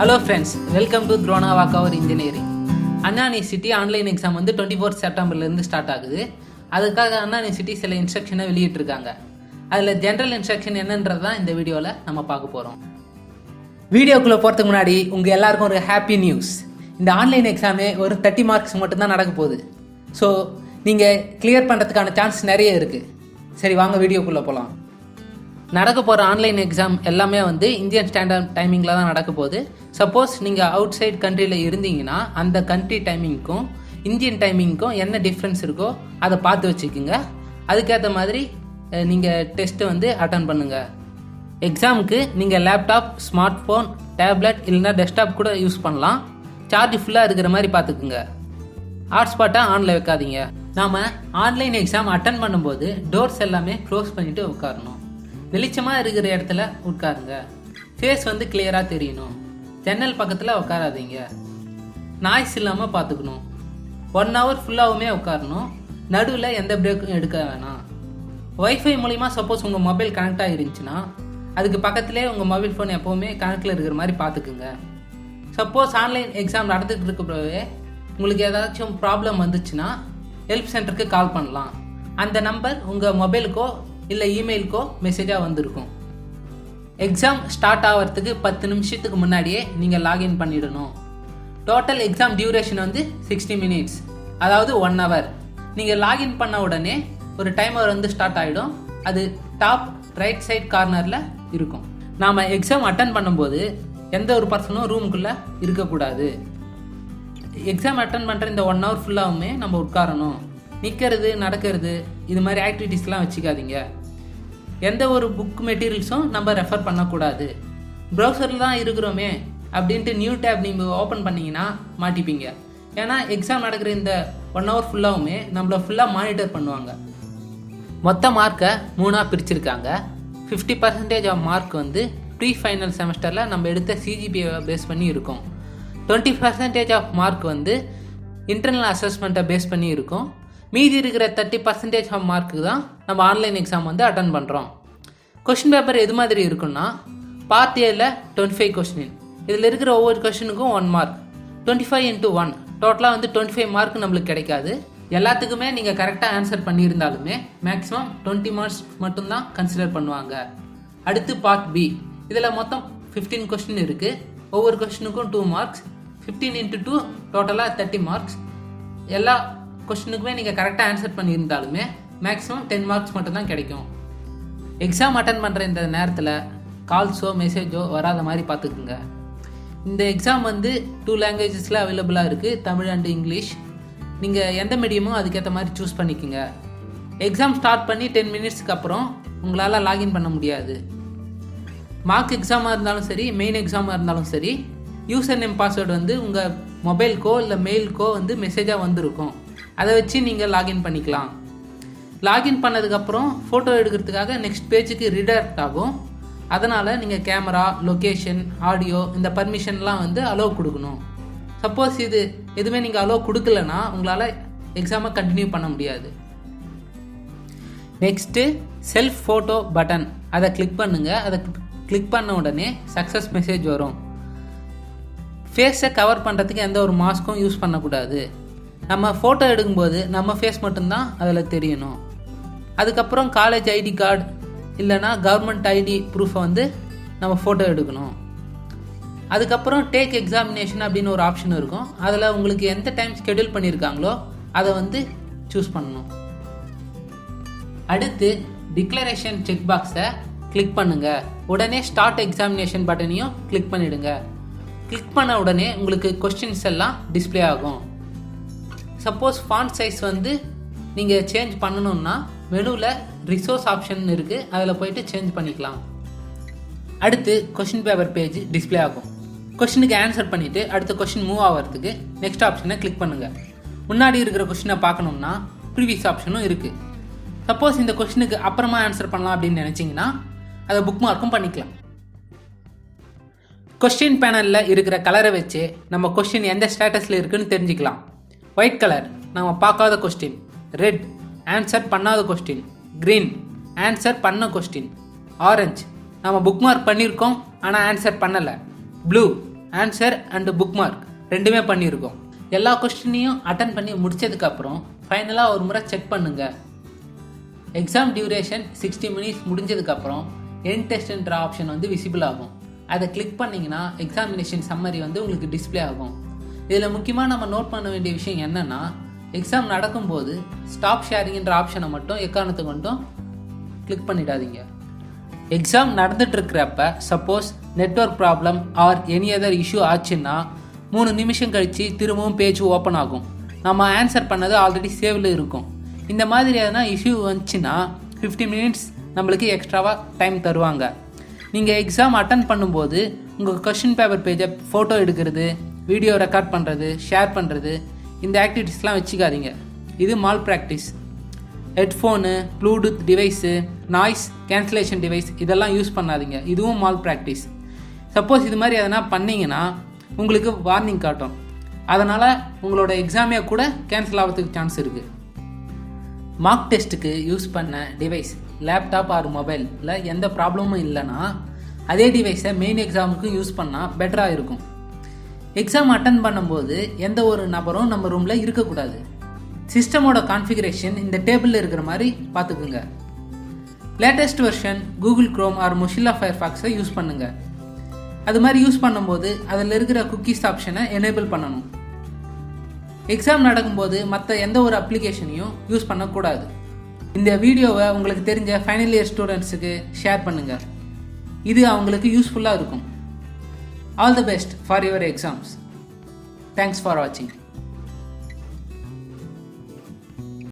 Hello friends, welcome to Drona Walkover Engineering. Anna University online exam வந்து 24 செப்டம்பர்லேருந்து start ஆகுது. அதுக்காக அண்ணா university சில இன்ஸ்ட்ரக்ஷனை வெளியிட்டிருக்காங்க. அதில் ஜென்ரல் இன்ஸ்ட்ரக்ஷன் என்னன்றது தான் இந்த வீடியோவில் நம்ம பார்க்க போகிறோம். வீடியோக்குள்ளே போகிறதுக்கு முன்னாடி உங்கள் எல்லாருக்கும் ஒரு ஹாப்பி நியூஸ். இந்த ஆன்லைன் எக்ஸாமே ஒரு 30 மார்க்ஸ் மட்டும்தான் நடக்க போகுது. ஸோ நீங்கள் கிளியர் பண்ணுறதுக்கான சான்ஸ் நிறைய இருக்குது. சரி வாங்க வீடியோக்குள்ளே போகலாம். நடக்க போகிற ஆன்லைன் எக்ஸாம் எல்லாமே வந்து இந்தியன் ஸ்டாண்டர்ட் டைமிங்கில் தான் நடக்க போகுது. சப்போஸ் நீங்கள் அவுட் சைட் கண்ட்ரியில் இருந்தீங்கன்னா அந்த கண்ட்ரி டைமிங்க்கும் இந்தியன் டைமிங்க்கும் என்ன டிஃப்ரென்ஸ் இருக்கோ அதை பார்த்து வச்சுக்கோங்க. அதுக்கேற்ற மாதிரி நீங்கள் டெஸ்ட்டு வந்து அட்டன் பண்ணுங்கள். எக்ஸாமுக்கு நீங்கள் லேப்டாப், ஸ்மார்ட் ஃபோன், டேப்லெட் இல்லைனா டெஸ்க்டாப் கூட யூஸ் பண்ணலாம். சார்ஜ் ஃபுல்லாக இருக்கிற மாதிரி பார்த்துக்குங்க. ஹாட்ஸ்பாட்டை ஆனில் வைக்காதீங்க. நாம் ஆன்லைன் எக்ஸாம் அட்டன் பண்ணும்போது டோர்ஸ் எல்லாமே க்ளோஸ் பண்ணிவிட்டு உட்காரணும். வெளிச்சமாக இருக்கிற இடத்துல உட்காருங்க. ஃபேஸ் வந்து கிளியராக தெரியணும். ஜன்னல் பக்கத்தில் உட்காராதீங்க. நாய்ஸ் இல்லாமல் பார்த்துக்கணும். 1 hour ஃபுல்லாகவுமே உட்காரணும். நடுவில் எந்த பிரேக்கும் எடுக்க வேணாம். ஒய்ஃபை மூலிமா சப்போஸ் உங்கள் மொபைல் கனெக்ட் ஆகிருந்துச்சுன்னா அதுக்கு பக்கத்துலேயே உங்கள் மொபைல் ஃபோன் எப்போவுமே கனெக்டில் இருக்கிற மாதிரி பார்த்துக்குங்க. சப்போஸ் ஆன்லைன் எக்ஸாம் நடந்துகிட்டு இருக்கப்பவே உங்களுக்கு ஏதாச்சும் ப்ராப்ளம் வந்துச்சுன்னா ஹெல்ப் சென்டருக்கு கால் பண்ணலாம். அந்த நம்பர் உங்கள் மொபைலுக்கோ இல்லை இமெயிலுக்கோ மெசேஜாக வந்திருக்கும். எக்ஸாம் ஸ்டார்ட் ஆகிறதுக்கு 10 நிமிஷத்துக்கு முன்னாடியே நீங்கள் லாகின் பண்ணிடணும். டோட்டல் எக்ஸாம் டியூரேஷன் வந்து 60 minutes, அதாவது 1 hour. நீங்கள் லாகின் பண்ண உடனே ஒரு டைமர் வந்து ஸ்டார்ட் ஆகிடும். அது டாப் ரைட் சைட் கார்னரில் இருக்கும். நாம் எக்ஸாம் அட்டன் பண்ணும்போது எந்த ஒரு பர்சனும் ரூமுக்குள்ளே இருக்கக்கூடாது. எக்ஸாம் அட்டன் பண்ணுற இந்த 1 hour ஃபுல்லாகவுமே நம்ம உட்காரணும். நிற்கிறது, நடக்கிறது, இது மாதிரி ஆக்டிவிட்டீஸ்லாம் வச்சுக்காதீங்க. எந்த ஒரு புக் மெட்டீரியல்ஸும் நம்ம ரெஃபர் பண்ணக்கூடாது. ப்ரௌசரில் தான் இருக்கிறோமே அப்படின்ட்டு நியூ டேப் நீங்கள் ஓப்பன் பண்ணிங்கன்னா மாட்டிப்பீங்க. ஏன்னா எக்ஸாம் நடக்கிற இந்த 1 hour ஃபுல்லாகவுமே நம்மளை ஃபுல்லாக மானிட்டர் பண்ணுவாங்க. மொத்த மார்க்கை 3ஆக பிரிச்சிருக்காங்க. 50% ஆஃப் மார்க் வந்து ப்ரீ ஃபைனல் செமஸ்டரில் நம்ம எடுத்த சிஜிபிஏ பேஸ் பண்ணி இருக்கும். 20% ஆஃப் மார்க் வந்து இன்டர்னல் அசஸ்மெண்ட்டை பேஸ் பண்ணி இருக்கும். மீதி இருக்கிற 30% ஆஃப் மார்க்கு தான் நம்ம ஆன்லைன் எக்ஸாம் வந்து அட்டன் பண்ணுறோம். கொஷின் பேப்பர் எது மாதிரி இருக்குன்னா, பார்ட் ஏல 25 கொஸ்டின். இதில் இருக்கிற ஒவ்வொரு கொஷினுக்கும் 1 mark. 25 into 1 டோட்டலாக வந்து 25 மார்க் நம்மளுக்கு கிடைக்காது. எல்லாத்துக்குமே நீங்கள் கரெக்டாக ஆன்சர் பண்ணியிருந்தாலுமே மேக்ஸிமம் 20 marks மட்டும்தான் கன்சிடர் பண்ணுவாங்க. அடுத்து பார்ட் பி. இதில் மொத்தம் 15 கொஸ்டின் இருக்குது. ஒவ்வொரு கொஸ்டினுக்கும் 2 marks. 15 into 2 டோட்டலாக 30 marks. எல்லா கொஸ்டினுக்குமே நீங்கள் கரெக்டாக ஆன்சர் பண்ணியிருந்தாலுமே மேக்ஸிமம் 10 marks மட்டும்தான் கிடைக்கும். எக்ஸாம் அட்டன் பண்ணுற இந்த நேரத்தில் கால்ஸோ மெசேஜோ வராத மாதிரி பார்த்துக்குங்க. இந்த எக்ஸாம் வந்து 2 languagesல அவைலபிளாக இருக்குது, தமிழ் அண்ட் இங்கிலீஷ். நீங்கள் எந்த மீடியமோ அதுக்கேற்ற மாதிரி சூஸ் பண்ணிக்கோங்க. எக்ஸாம் ஸ்டார்ட் பண்ணி 10 minutesக்கு அப்புறம் உங்களால் லாகின் பண்ண முடியாது. மார்க் எக்ஸாமாக இருந்தாலும் சரி, மெயின் எக்ஸாமாக இருந்தாலும் சரி, யூசர் நேம் பாஸ்வேர்டு வந்து உங்கள் மொபைலுக்கோ இல்லை மெயிலுக்கோ வந்து மெசேஜாக வந்திருக்கும். அதை வச்சு நீங்கள் லாகின் பண்ணிக்கலாம். லாகின் பண்ணதுக்கப்புறம் ஃபோட்டோ எடுக்கிறதுக்காக நெக்ஸ்ட் பேஜுக்கு ரீடைரக்ட் ஆகும். அதனால் நீங்கள் கேமரா, லொக்கேஷன், ஆடியோ இந்த பர்மிஷன்லாம் வந்து அலோவ் கொடுக்கணும். சப்போஸ் இது எதுவுமே நீங்கள் அலோவ் கொடுக்கலன்னா உங்களால் எக்ஸாமை கண்டினியூ பண்ண முடியாது. நெக்ஸ்ட்டு செல்ஃப் ஃபோட்டோ பட்டன், அதை கிளிக் பண்ணுங்கள். அதை கிளிக் பண்ண உடனே சக்ஸஸ் மெசேஜ் வரும். ஃபேஸை கவர் பண்ணுறதுக்கு எந்த ஒரு மாஸ்க்கும் யூஸ் பண்ணக்கூடாது. நம்ம ஃபோட்டோ எடுக்கும்போது நம்ம ஃபேஸ் மட்டும்தான் அதில் தெரியணும். அதுக்கப்புறம் காலேஜ் ஐடி கார்டு இல்லைனா கவர்மெண்ட் ஐடி ப்ரூஃபை வந்து நம்ம ஃபோட்டோ எடுக்கணும். அதுக்கப்புறம் டேக் எக்ஸாமினேஷன் அப்படின்னு ஒரு ஆப்ஷன் இருக்கும். அதில் உங்களுக்கு எந்த டைம் ஷெட்யூல் பண்ணியிருக்காங்களோ அதை வந்து சூஸ் பண்ணணும். அடுத்து டிக்ளரேஷன் செக் பாக்ஸை கிளிக் பண்ணுங்கள். உடனே ஸ்டார்ட் எக்ஸாமினேஷன் பட்டனையும் கிளிக் பண்ணிவிடுங்க. கிளிக் பண்ண உடனே உங்களுக்கு கொஸ்டின்ஸ் எல்லாம் டிஸ்பிளே ஆகும். சப்போஸ் ஃபாண்ட் சைஸ் வந்து நீங்கள் சேஞ்ச் பண்ணணுன்னா மெனுவில் ரிசோர்ஸ் ஆப்ஷன் இருக்குது, அதில் போயிட்டு சேஞ்ச் பண்ணிக்கலாம். அடுத்து கொஷின் பேப்பர் பேஜ் டிஸ்பிளே ஆகும். கொஷினுக்கு ஆன்சர் பண்ணிவிட்டு அடுத்த கொஷின் மூவ் ஆகிறதுக்கு நெக்ஸ்ட் ஆப்ஷனை கிளிக் பண்ணுங்கள். முன்னாடி இருக்கிற கொஷினை பார்க்கணுன்னா ப்ரீவியஸ் ஆப்ஷனும் இருக்குது. சப்போஸ் இந்த கொஷினுக்கு அப்புறமா ஆன்சர் பண்ணலாம் அப்படின்னு நினச்சிங்கன்னா அதை புக் மார்க்கும் பண்ணிக்கலாம். கொஸ்டின் பேனலில் இருக்கிற கலரை வச்சு நம்ம கொஸ்டின் எந்த ஸ்டேட்டஸில் இருக்குதுன்னு தெரிஞ்சுக்கலாம். ஒயிட் கலர் நம்ம பார்க்காத கொஸ்டின், ரெட் ஆன்சர் பண்ணாத கொஸ்டின், க்ரீன் ஆன்சர் பண்ண கொஸ்டின், ஆரஞ்சு நம்ம புக் மார்க் பண்ணியிருக்கோம் ஆனால் ஆன்சர் பண்ணலை, blue answer and book mark ரெண்டுமே பண்ணியிருக்கோம். எல்லா கொஸ்டினையும் அட்டன் பண்ணி முடித்ததுக்கப்புறம் ஃபைனலாக ஒரு முறை செக் பண்ணுங்கள். எக்ஸாம் டியூரேஷன் 60 minutes முடிஞ்சதுக்கப்புறம் எண்ட் டெஸ்ட்ன்ற ஆப்ஷன் வந்து விசிபிள் ஆகும். அதை கிளிக் பண்ணிங்கன்னா எக்ஸாமினேஷன் சம்மரி வந்து உங்களுக்கு டிஸ்பிளே ஆகும். இதில் முக்கியமாக நம்ம நோட் பண்ண வேண்டிய விஷயம் என்னென்னா, எக்ஸாம் நடக்கும்போது ஸ்டாப் ஷேரிங்ன்ற ஆப்ஷனை மட்டும் எக்காரணத்துக்கு மட்டும் கிளிக் பண்ணிடாதீங்க. எக்ஸாம் நடந்துகிட்ருக்கிறப்ப suppose network problem or any other issue ஆச்சுன்னா 3 நிமிஷம் கழித்து திரும்பவும் பேஜ் ஓப்பன் ஆகும். நம்ம ஆன்சர் பண்ணது ஆல்ரெடி சேவில் இருக்கும். இந்த மாதிரி எதனா இஷ்யூ வந்துச்சுன்னா 50 minutes நம்மளுக்கு எக்ஸ்ட்ராவாக டைம் தருவாங்க. நீங்கள் எக்ஸாம் அட்டன் பண்ணும்போது உங்கள் கொஷின் பேப்பர் பேஜை ஃபோட்டோ எடுக்கிறது, வீடியோ ரெக்கார்ட் பண்ணுறது, ஷேர் பண்ணுறது, இந்த ஆக்டிவிட்டீஸ்லாம் வச்சுக்காதீங்க. இது mall practice. Headphone, Bluetooth device, noise cancellation device இதெல்லாம் யூஸ் பண்ணாதீங்க. இதுவும் மால் ப்ராக்டிஸ். சப்போஸ் இது மாதிரி எதனா பண்ணிங்கன்னா உங்களுக்கு வார்னிங் காட்டும். அதனால் உங்களோட எக்ஸாமே கூட கேன்சல் ஆகிறதுக்கு சான்ஸ் இருக்குது. மார்க் டெஸ்ட்டுக்கு யூஸ் பண்ண டிவைஸ் லேப்டாப் ஆர் மொபைலில் எந்த ப்ராப்ளமும் இல்லைன்னா அதே டிவைஸை மெயின் எக்ஸாமுக்கும் யூஸ் பண்ணால் பெட்டராக இருக்கும். எக்ஸாம் அட்டன் பண்ணும்போது எந்த ஒரு நபரும் நம்ம ரூமில் இருக்கக்கூடாது. சிஸ்டமோட கான்ஃபிகரேஷன் இந்த டேபிளில் இருக்கிற மாதிரி பார்த்துக்குங்க. Latest version Google Chrome or Mozilla ஃபயர்ஃபாக்ஸை யூஸ் பண்ணுங்கள். அது மாதிரி யூஸ் பண்ணும்போது அதில் இருக்கிற குக்கீஸ் ஆப்ஷனை எனேபிள் பண்ணணும். எக்ஸாம் நடக்கும்போது மற்ற எந்த ஒரு அப்ளிகேஷனையும் யூஸ் பண்ணக்கூடாது. இந்த வீடியோவை உங்களுக்கு தெரிஞ்ச ஃபைனல் இயர் ஸ்டூடெண்ட்ஸுக்கு ஷேர் பண்ணுங்கள். இது அவங்களுக்கு யூஸ்ஃபுல்லாக இருக்கும். All the best for your exams. Thanks for வாட்சிங்.